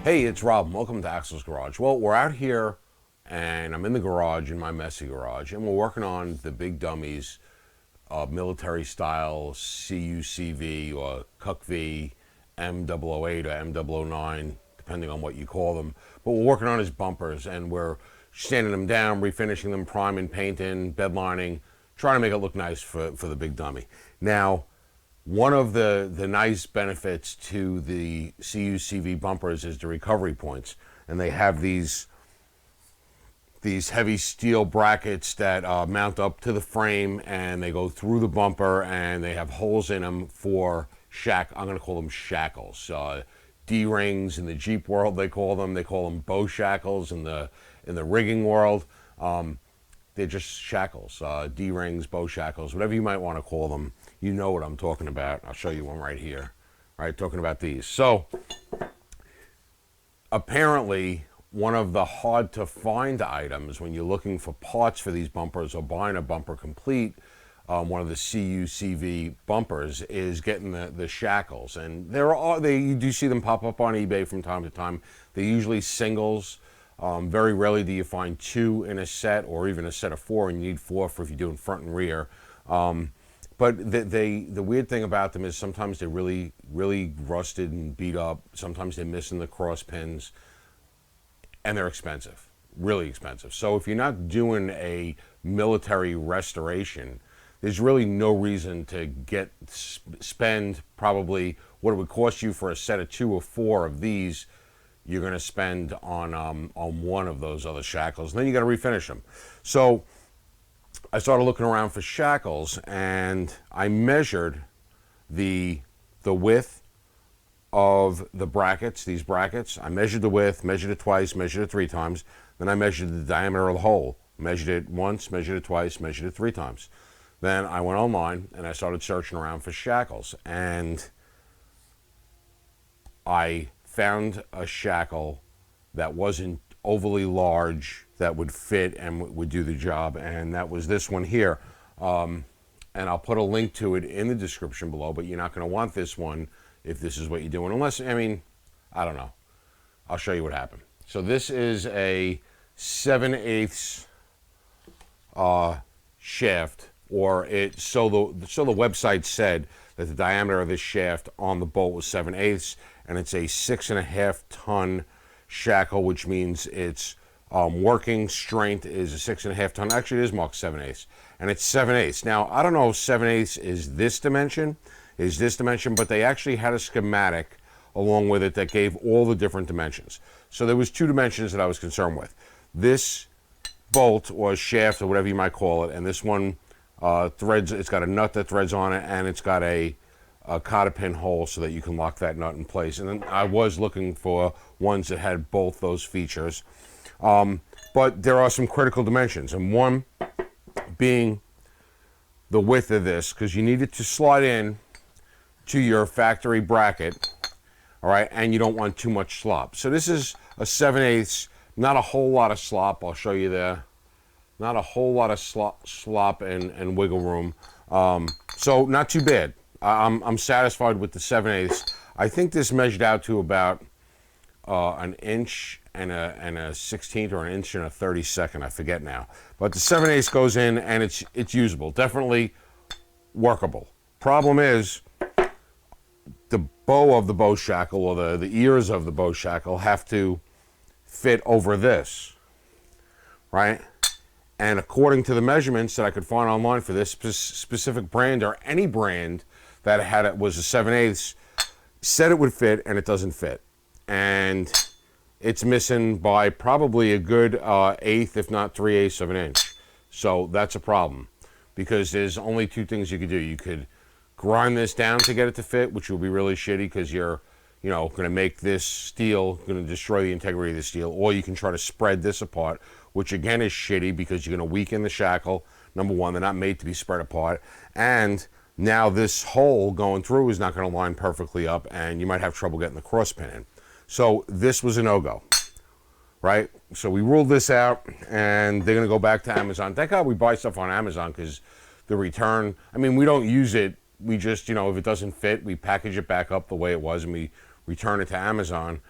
Hey, it's Rob. Welcome to Axel's Garage. Well, we're out here and I'm in the garage, in my messy garage, and we're working on the big dummies, military style CUCV or CUCV M1008 or M1009, depending on what you call them. But we're working on his bumpers and we're sanding them down, refinishing them, priming, painting, bed lining, trying to make it look nice for the big dummy. Now, one of the nice benefits to the CUCV bumpers is the recovery points, and they have these heavy steel brackets that mount up to the frame, and they go through the bumper, and they have holes in them for I'm going to call them shackles. D-rings in the Jeep world, they call them. They call them bow shackles in the rigging world. They're just shackles, D-rings, bow shackles, whatever you might want to call them. You know what I'm talking about. I'll show you one right here. All right, talking about these. So, apparently, one of the hard to find items when you're looking for parts for these bumpers or buying a bumper complete, one of the CUCV bumpers, is getting the shackles. And you do see them pop up on eBay from time to time. They're usually singles. Very rarely do you find two in a set, or even a set of four, and you need four if you're doing front and rear. But the weird thing about them is sometimes they're really, really rusted and beat up. Sometimes they're missing the cross pins, and they're expensive, really expensive. So if you're not doing a military restoration, there's really no reason to spend probably what it would cost you for a set of two or four of these. You're going to spend on one of those other shackles, and then you got to refinish them. So I started looking around for shackles, and I measured the width of the brackets, these brackets. I measured the width, measured it twice, measured it three times. Then I measured the diameter of the hole, measured it once, measured it twice, measured it three times. Then I went online and I started searching around for shackles, and I found a shackle that wasn't overly large, that would fit and would do the job, and that was this one here. And I'll put a link to it in the description below, but you're not going to want this one if this is what you're doing, unless, I don't know. I'll show you what happened. So this is a 7/8 shaft, or so the website said that the diameter of this shaft on the bolt was 7/8, and it's a 6.5 ton shackle, which means its working strength is a 6.5 ton. Actually, it is marked 7/8, and it's 7/8. Now, I don't know if 7/8 is this dimension, but they actually had a schematic along with it that gave all the different dimensions. So there was two dimensions that I was concerned with. This bolt or shaft or whatever you might call it, and this one threads. It's got a nut that threads on it, and it's got a cotter pin hole so that you can lock that nut in place. And then I was looking for ones that had both those features. But there are some critical dimensions, and one being the width of this, because you need it to slide in to your factory bracket, all right, and you don't want too much slop. So this is a 7/8, not a whole lot of slop. I'll show you there. Not a whole lot of slop and wiggle room. So not too bad. I'm satisfied with the 7/8. I think this measured out to about an inch and a 16th, or an inch and a 32nd. I forget now. But the 7/8 goes in, and it's usable. Definitely workable. Problem is, the bow of the bow shackle, or the ears of the bow shackle, have to fit over this, right? And according to the measurements that I could find online for this specific brand, or any brand that was a 7/8, said it would fit, and it doesn't fit. And it's missing by probably a good eighth, if not 3/8 of an inch. So that's a problem, because there's only two things you could do. You could grind this down to get it to fit, which will be really shitty, because you're going to make this steel, going to destroy the integrity of the steel. Or you can try to spread this apart, which again is shitty, because you're going to weaken the shackle. Number one, they're not made to be spread apart. And now this hole going through is not going to line perfectly up, and you might have trouble getting the cross pin in. So this was a no-go, right? So we ruled this out, and they're going to go back to Amazon. Thank God we buy stuff on Amazon, because the return, we don't use it. We just, if it doesn't fit, we package it back up the way it was, and we return it to Amazon.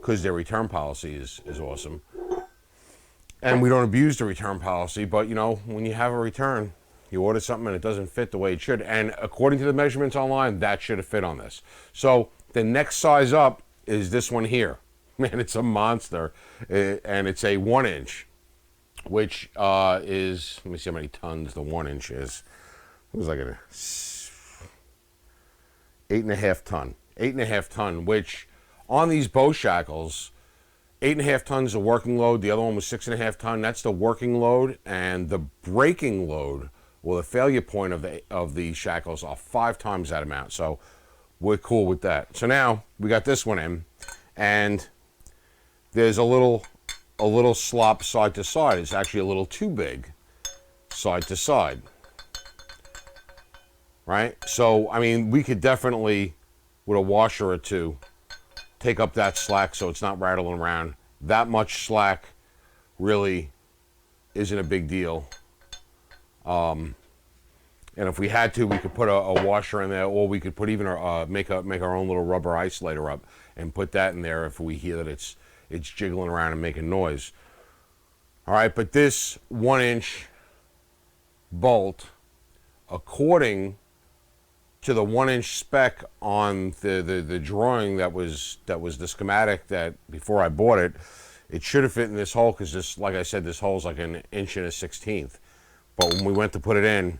because their return policy is awesome. And we don't abuse the return policy, but you know, when you have a return, you order something and it doesn't fit the way it should. And according to the measurements online, that should have fit on this. So the next size up is this one here. Man, it's a monster. And it's a 1-inch, which is, let me see how many tons the 1-inch is. It was like an 8.5 ton. 8.5 ton, which on these bow shackles, 8.5 tons is a working load. The other one was 6.5 ton. That's the working load, and the breaking load, well, the failure point of the shackles are 5 times that amount. So we're cool with that. So now we got this one in, and there's a little slop side to side. It's actually a little too big side to side, right? So I mean, we could definitely, with a washer or two, take up that slack so it's not rattling around. That much slack really isn't a big deal. And if we had to, we could put a washer in there, or we could put even make our own little rubber isolator up and put that in there if we hear that it's jiggling around and making noise. All right, but this 1-inch bolt, according to the 1-inch spec on the drawing that was the schematic that before I bought it, it should have fit in this hole, because this, like I said, this hole is like 1 1/16 inches. But when we went to put it in,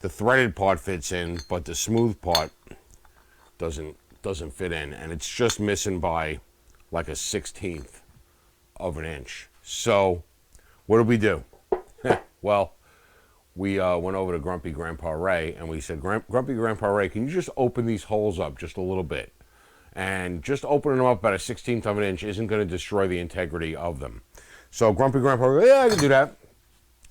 the threaded part fits in, but the smooth part doesn't fit in, and it's just missing by like 1/16 of an inch. So what did we do? Well, we went over to Grumpy Grandpa Ray, and we said, Grumpy Grandpa Ray, can you just open these holes up just a little bit? And just opening them up about 1/16 of an inch isn't going to destroy the integrity of them. So Grumpy Grandpa Ray, yeah, I can do that.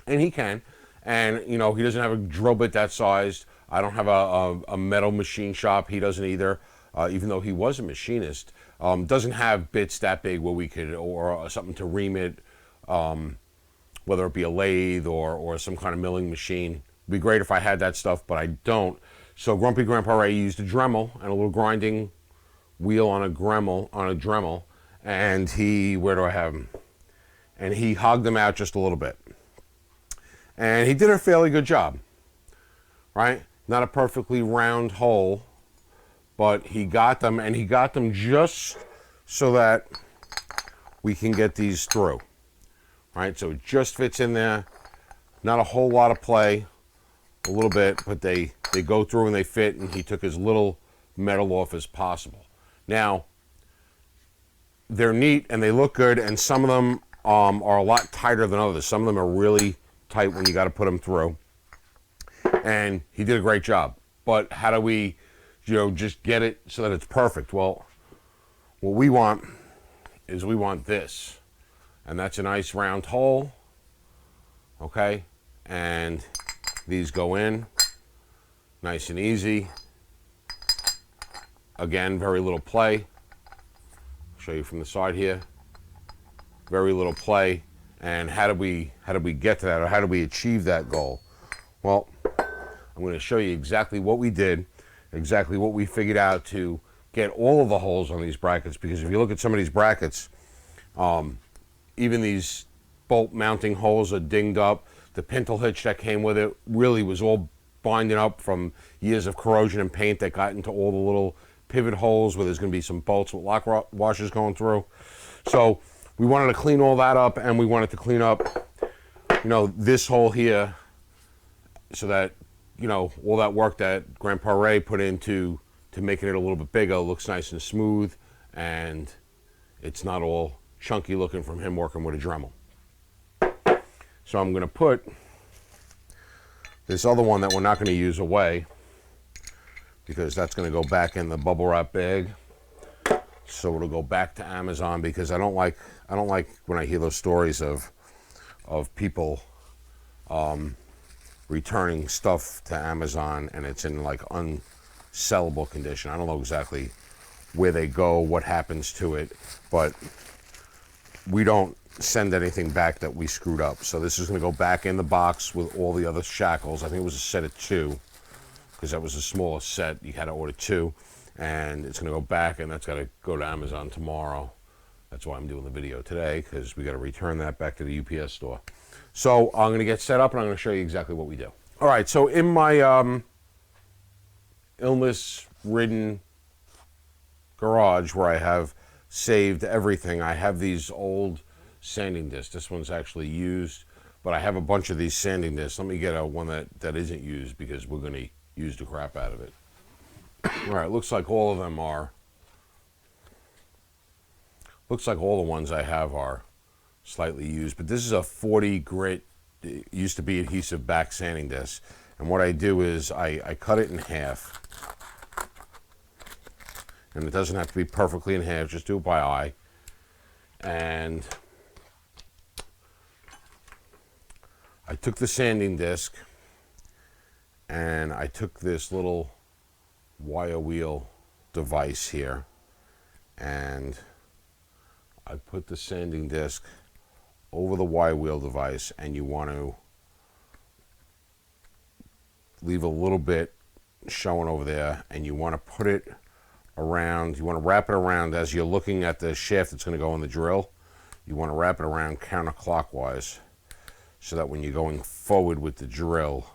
And he can. And, you know, he doesn't have a drill bit that sized. I don't have a metal machine shop. He doesn't either, even though he was a machinist. Doesn't have bits that big where we could, or something to ream it, whether it be a lathe or some kind of milling machine. It'd be great if I had that stuff, but I don't. So Grumpy Grandpa Ray used a Dremel and a little grinding wheel on a Dremel, and where do I have him? And he hogged them out just a little bit. And he did a fairly good job, right? Not a perfectly round hole, but he got them, and he got them just so that we can get these through, right? So it just fits in there. Not a whole lot of play, a little bit, but they go through and they fit, and he took as little metal off as possible. Now, they're neat and they look good, and some of them are a lot tighter than others. Some of them are really tight when you got to put them through, and he did a great job. But how do we, just get it so that it's perfect? Well, what we want is we want this, and that's a nice round hole, okay? And these go in nice and easy. Again, very little play. I'll show you from the side here. Very little play. And how did we get to that, or how did we achieve that goal? Well, I'm going to show you exactly what we did, exactly what we figured out to get all of the holes on these brackets. Because if you look at some of these brackets, even these bolt mounting holes are dinged up. The pintle hitch that came with it really was all binding up from years of corrosion and paint that got into all the little pivot holes where there's going to be some bolts with lock washers going through. So we wanted to clean all that up, and we wanted to clean up, this hole here, so that, all that work that Grandpa Ray put into making it a little bit bigger looks nice and smooth, and it's not all chunky looking from him working with a Dremel. So I'm going to put this other one that we're not going to use away, because that's going to go back in the bubble wrap bag. So it'll go back to Amazon, because I don't like when I hear those stories of people returning stuff to Amazon and it's in like unsellable condition. I don't know exactly where they go, what happens to it, but we don't send anything back that we screwed up. So this is going to go back in the box with all the other shackles. I think it was a set of 2, because that was the smallest set. You had to order 2. And it's going to go back, and that's got to go to Amazon tomorrow. That's why I'm doing the video today, because we got to return that back to the UPS store. So I'm going to get set up and I'm going to show you exactly what we do. All right, so in my illness-ridden garage where I have saved everything, I have these old sanding discs. This one's actually used, but I have a bunch of these sanding discs. Let me get one that isn't used, because we're going to use the crap out of it. All right, looks like all of them are. Looks like all the ones I have are slightly used, but this is a 40 grit, it used to be adhesive back sanding disc. And what I do is I cut it in half. And it doesn't have to be perfectly in half, just do it by eye. And I took the sanding disc and I took this little wire wheel device here and I put the sanding disc over the wire wheel device, and you want to leave a little bit showing over there, and you want to put it around, you want to wrap it around as you're looking at the shaft that's going to go in the drill. You want to wrap it around counterclockwise so that when you're going forward with the drill,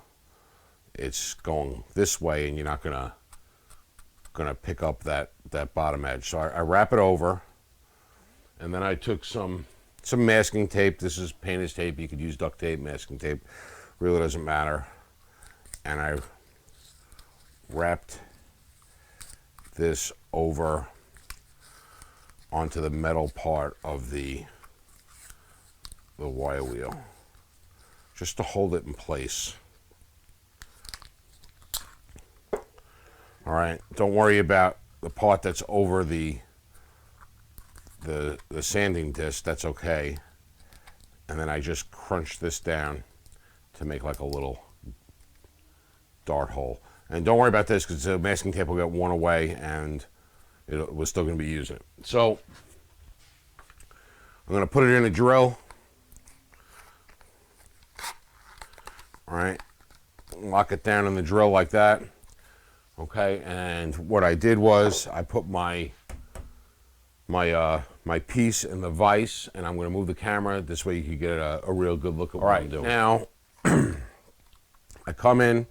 it's going this way and you're not gonna pick up that bottom edge. So I wrap it over, and then I took some masking tape. This is painter's tape. You could use duct tape, masking tape, really doesn't matter. And I wrapped this over onto the metal part of the wire wheel, just to hold it in place. All right, don't worry about the part that's over the sanding disc, that's okay. And then I just crunch this down to make like a little dart hole. And don't worry about this, because the masking tape will get worn away and we're still going to be using it. So I'm going to put it in a drill. All right, lock it down in the drill like that. Okay, and what I did was I put my piece in the vise, and I'm going to move the camera. This way you can get a real good look at what I'm doing. Now, I come in,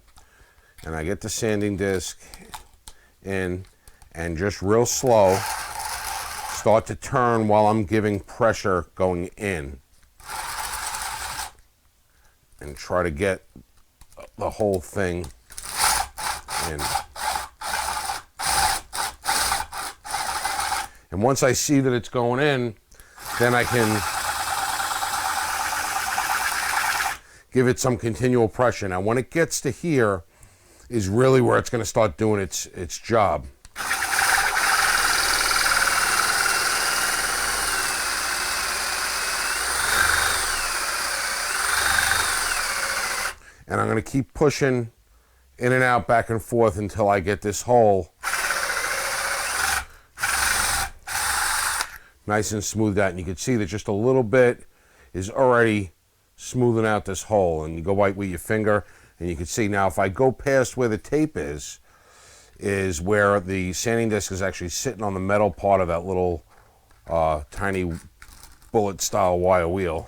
and I get the sanding disc in, and just real slow, start to turn while I'm giving pressure going in. And try to get the whole thing in. And once I see that it's going in, then I can give it some continual pressure. Now, when it gets to here is really where it's going to start doing its job. And I'm going to keep pushing in and out, back and forth, until I get this hole nice and smoothed out. And you can see that just a little bit is already smoothing out this hole. And you go right with your finger, and you can see now if I go past where the tape is where the sanding disc is actually sitting on the metal part of that little tiny bullet style wire wheel.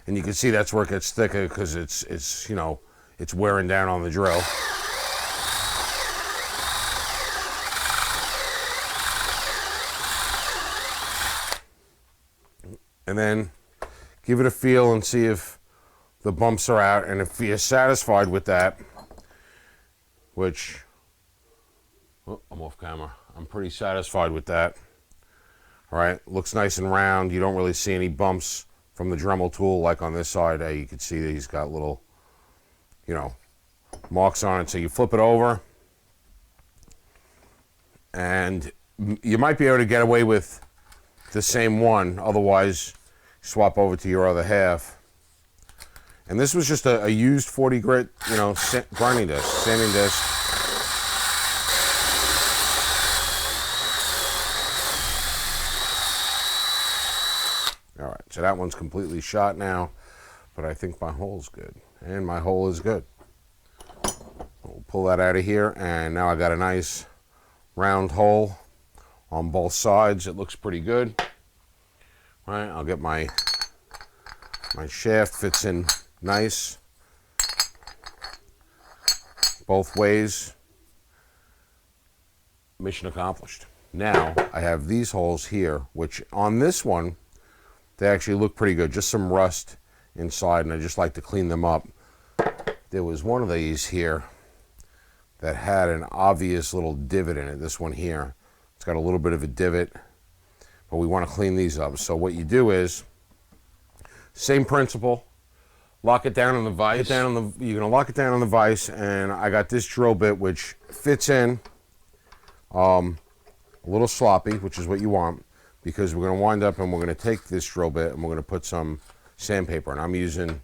And you can see that's where it gets thicker, because it's you know, it's wearing down on the drill. And then give it a feel and see if the bumps are out. And if you're satisfied with that, which, oh, I'm off camera. I'm pretty satisfied with that. All right, looks nice and round. You don't really see any bumps from the Dremel tool like on this side. You can see that he's got little, you know, marks on it. So you flip it over, and you might be able to get away with the same one. Otherwise, swap over to your other half. And this was just a used 40 grit, you know, grinding disc, sanding disc. All right, so that one's completely shot now, but I think my hole's good, and my hole is good. We'll pull that out of here, and now I got a nice round hole on both sides. It looks pretty good. All right, I'll get my shaft, fits in nice both ways. Mission accomplished. Now I have these holes here, which on this one, they actually look pretty good. Just some rust inside, and I just like to clean them up. There was one of these here that had an obvious little divot in it. This one here, it's got a little bit of a divot, but we want to clean these up. So what you do is, same principle, lock it down on the vise. You're gonna lock it down on the vise, and I got this drill bit which fits in a little sloppy, which is what you want, because we're gonna wind up and we're gonna take this drill bit and we're gonna put some sandpaper, and I'm using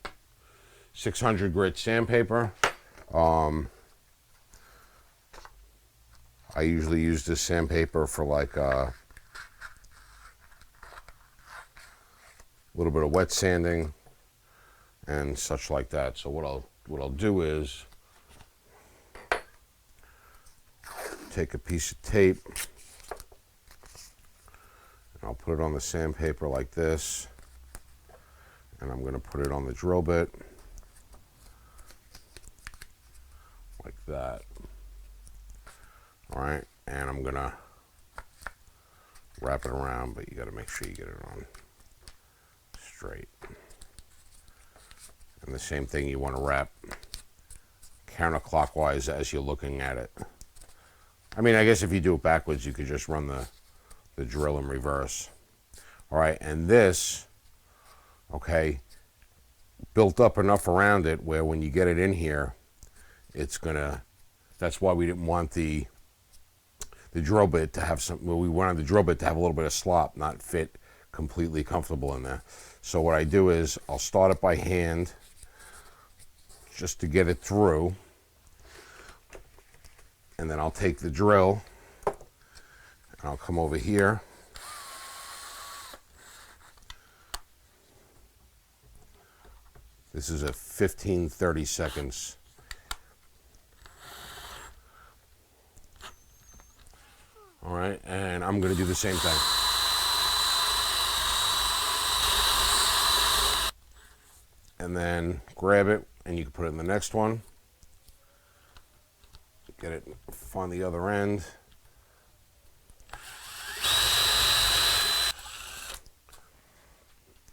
600 grit sandpaper. I usually use this sandpaper for like a little bit of wet sanding and such like that. So what I'll do is take a piece of tape and I'll put it on the sandpaper like this, and I'm going to put it on the drill bit like that. All right, and I'm gonna wrap it around, but you got to make sure you get it on straight. And the same thing, you want to wrap counterclockwise as you're looking at it. I mean, I guess if you do it backwards, you could just run the drill in reverse. All right, and this, okay, built up enough around it where when you get it in here, it's gonna, that's why we didn't want the drill bit to have some, well, we wanted the drill bit to have a little bit of slop, not fit completely comfortable in there. So what I do is I'll start it by hand just to get it through, and then I'll take the drill and I'll come over here This is a 15-30 seconds. All right, and I'm going to do the same thing. And then grab it, and you can put it in the next one. Get it, find the other end.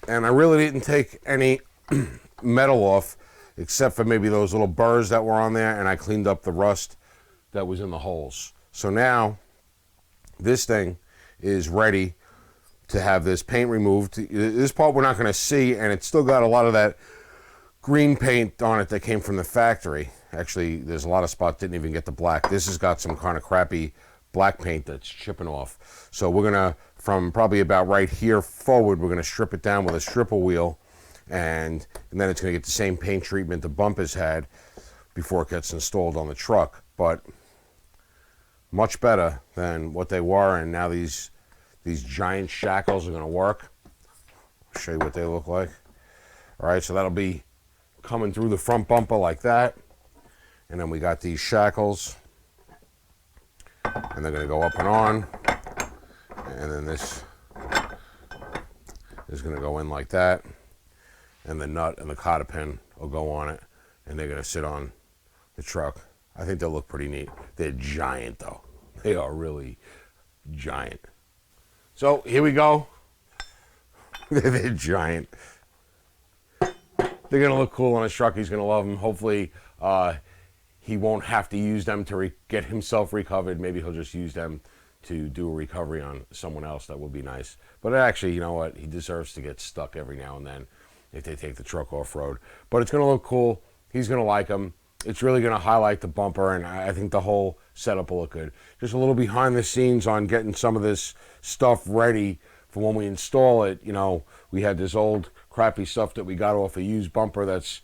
And I really didn't take any metal off, except for maybe those little burrs that were on there, and I cleaned up the rust that was in the holes. So now, this thing is ready to have this paint removed. This part we're not going to see, and it's still got a lot of that green paint on it that came from the factory. Actually, there's a lot of spots didn't even get the black. This has got some kind of crappy black paint that's chipping off. So we're going to, from probably about right here forward, we're going to strip it down with a stripper wheel, and then it's going to get the same paint treatment the bumpers had before it gets installed on the truck. But much better than what they were, and now these giant shackles are going to work. I'll show you what they look like. All right, so that'll be coming through the front bumper like that, and then we got these shackles, and they're going to go up and on, and then this is going to go in like that, and the nut and the cotter pin will go on it, and they're going to sit on the truck. I think they'll look pretty neat. They're giant, though. They are really giant. So here we go. They're giant. They're going to look cool on his truck. He's going to love them. Hopefully, he won't have to use them to get himself recovered. Maybe he'll just use them to do a recovery on someone else. That would be nice. But actually, you know what? He deserves to get stuck every now and then if they take the truck off-road. But it's going to look cool. He's going to like them. It's really going to highlight the bumper, and I think the whole setup will look good. Just a little behind the scenes on getting some of this stuff ready for when we install it. You know, we had this old crappy stuff that we got off a used bumper that's,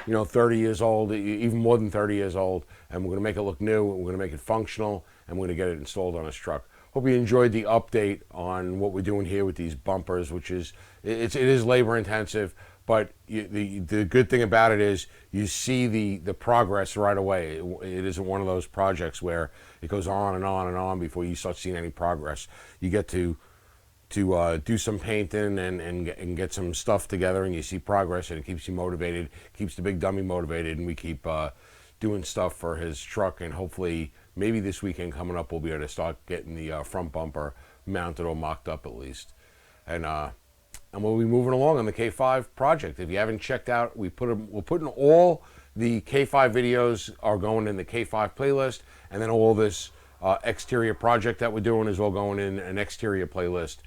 30 years old, even more than 30 years old, and we're going to make it look new, and we're going to make it functional, and we're going to get it installed on his truck. Hope you enjoyed the update on what we're doing here with these bumpers, which is, it is labor intensive, But the good thing about it is you see the progress right away. It isn't one of those projects where it goes on and on and on before you start seeing any progress. You get to do some painting and get some stuff together, and you see progress, and it keeps you motivated, keeps the big dummy motivated, and we keep doing stuff for his truck, and hopefully maybe this weekend coming up we'll be able to start getting the front bumper mounted or mocked up at least. And we'll be moving along on the K5 project. If you haven't checked out, we're putting all the K5 videos are going in the K5 playlist, and then all this exterior project that we're doing is all going in an exterior playlist,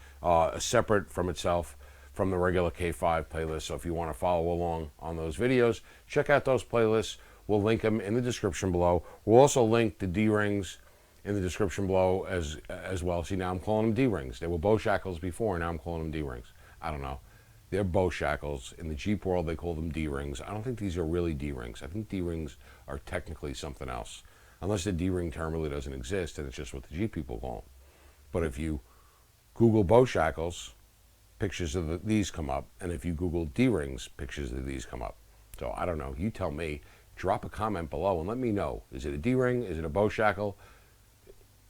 separate from itself from the regular K5 playlist. So if you want to follow along on those videos, check out those playlists. We'll link them in the description below. We'll also link the D-rings in the description below as well. See, now I'm calling them D-rings. They were bow shackles before, now I'm calling them D-rings. I don't know. They're bow shackles. In the Jeep world, they call them D-rings. I don't think these are really D-rings. I think D-rings are technically something else. Unless the D-ring term really doesn't exist, and it's just what the Jeep people call them. But if you Google bow shackles, pictures of these come up. And if you Google D-rings, pictures of these come up. So I don't know. You tell me. Drop a comment below and let me know. Is it a D-ring? Is it a bow shackle?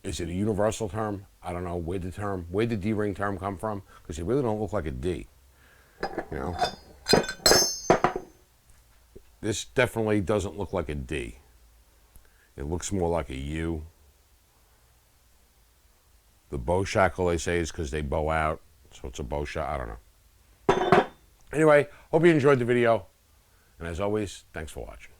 Is it a universal term? I don't know. Where'd the D-ring term come from? Because they really don't look like a D. You know? This definitely doesn't look like a D. It looks more like a U. The bow shackle, they say, is because they bow out. So it's a bow shackle. I don't know. Anyway, hope you enjoyed the video. And as always, thanks for watching.